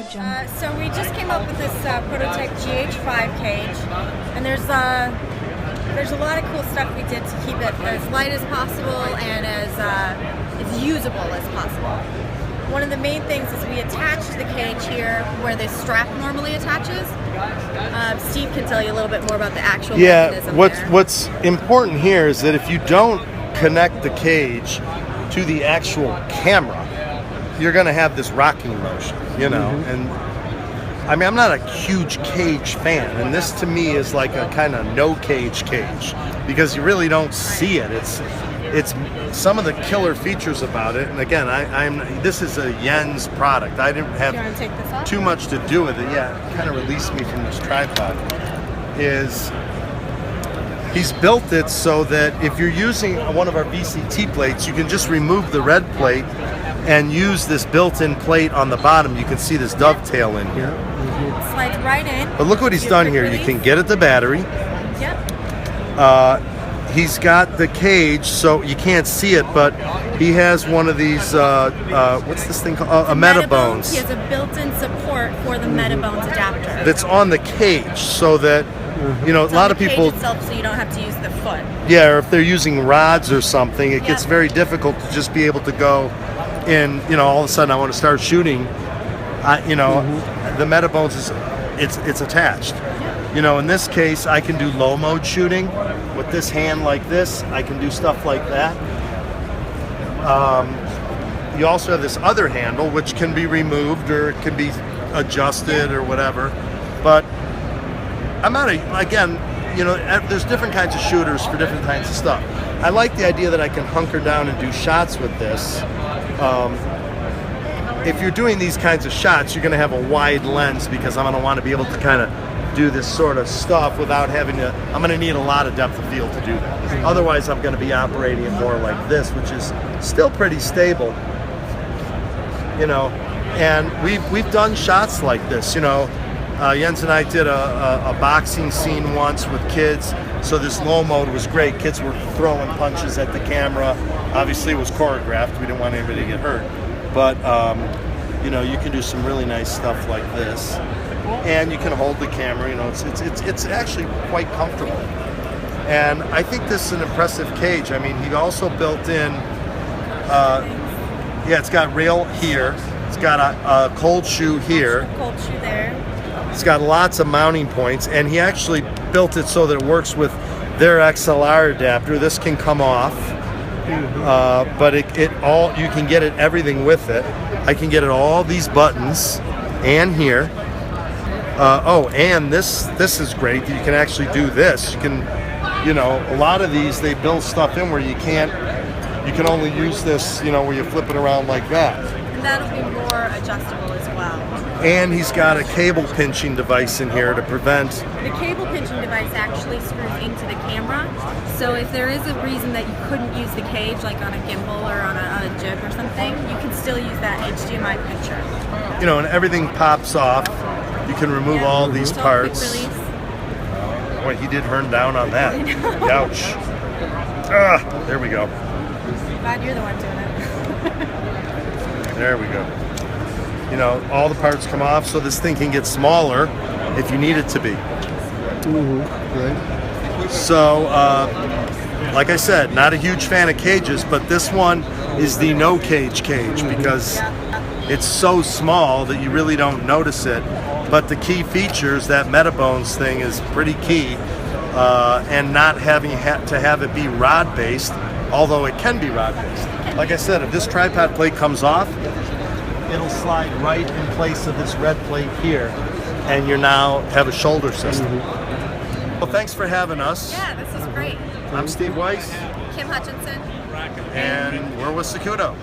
So we just came up with this prototype GH5 cage, and there's a lot of cool stuff we did to keep it as light as possible and as usable as possible. One of the main things is we attached the cage here where the strap normally attaches. Steve can tell you a little bit more about the actual mechanism there. What's important here is that if you don't connect the cage to the actual camera, you're going to have this rocking motion, you know. And I mean, I'm not a huge cage fan, and this to me is like a kind of no cage because you really don't see it. It's some of the killer features about it. And again, this is a Jens product. I didn't have too much to do with it. Yeah, it kind of released me from this tripod. He's built it so that if you're using one of our VCT plates, you can just remove the red plate and use this built-in plate on the bottom. You can see this dovetail in here. Slides right in. But look what he's done here. You can get at the battery. Yep. He's got the cage, so you can't see it, but he has one of these, what's this thing called? A Metabones. He has a built-in support for the Metabones adapter. That's on the cage, so that, you know, it's a lot of people... itself, so you don't have to use the foot. Yeah, or if they're using rods or something, it gets very difficult to just be able to go in, you know, all of a sudden I want to start shooting, you know, the Metabones it's attached. You know, in this case, I can do low mode shooting with this hand like this. I can do stuff like that. You also have this other handle, which can be removed or it can be adjusted or whatever. But I'm not again, you know, there's different kinds of shooters for different kinds of stuff. I like the idea that I can hunker down and do shots with this. If you're doing these kinds of shots, you're going to have a wide lens because I'm going to want to be able to kind of do this sort of stuff without having to, I'm going to need a lot of depth of field to do that. Otherwise, I'm going to be operating it more like this, which is still pretty stable, you know. And we've done shots like this, you know. Jens and I did a boxing scene once with kids, so this low mode was great. Kids were throwing punches at the camera. Obviously, it was choreographed. We didn't want anybody to get hurt. But, you know, you can do some really nice stuff like this. And you can hold the camera, you know, it's actually quite comfortable. And I think this is an impressive cage. I mean, he also built in, it's got rail here. It's got a cold shoe here. Cold shoe there. It's got lots of mounting points, and he actually built it so that it works with their XLR adapter. This can come off, but it all, you can get it everything with it. I can get it all these buttons and here. And this is great. You can actually do this. You can, you know, a lot of these, they build stuff in where you can only use this, you know, where you flip it around like that. And that'll be more adjustable as well. And he's got a cable pinching device in here to prevent... The cable pinching device actually screws into the camera. So if there is a reason that you couldn't use the cage, like on a gimbal or on a jib or something, you can still use that HDMI pincher. You know, and everything pops off. You can remove all these parts. Boy, he did turn down on that. Ouch. There we go. Glad you're the one doing it. There we go. You know, all the parts come off, so this thing can get smaller if you need it to be. Right. So, like I said, not a huge fan of cages, but this one is the no cage because it's so small that you really don't notice it. But the key features, that Metabones thing is pretty key, and not having to have it be rod-based, although it can be rod-based. Like I said, if this tripod plate comes off, it'll slide right in place of this red plate here, and you now have a shoulder system. Well, thanks for having us. Yeah, this is great. I'm Steve Weiss. Kim Hutchinson. And we're with Zacuto.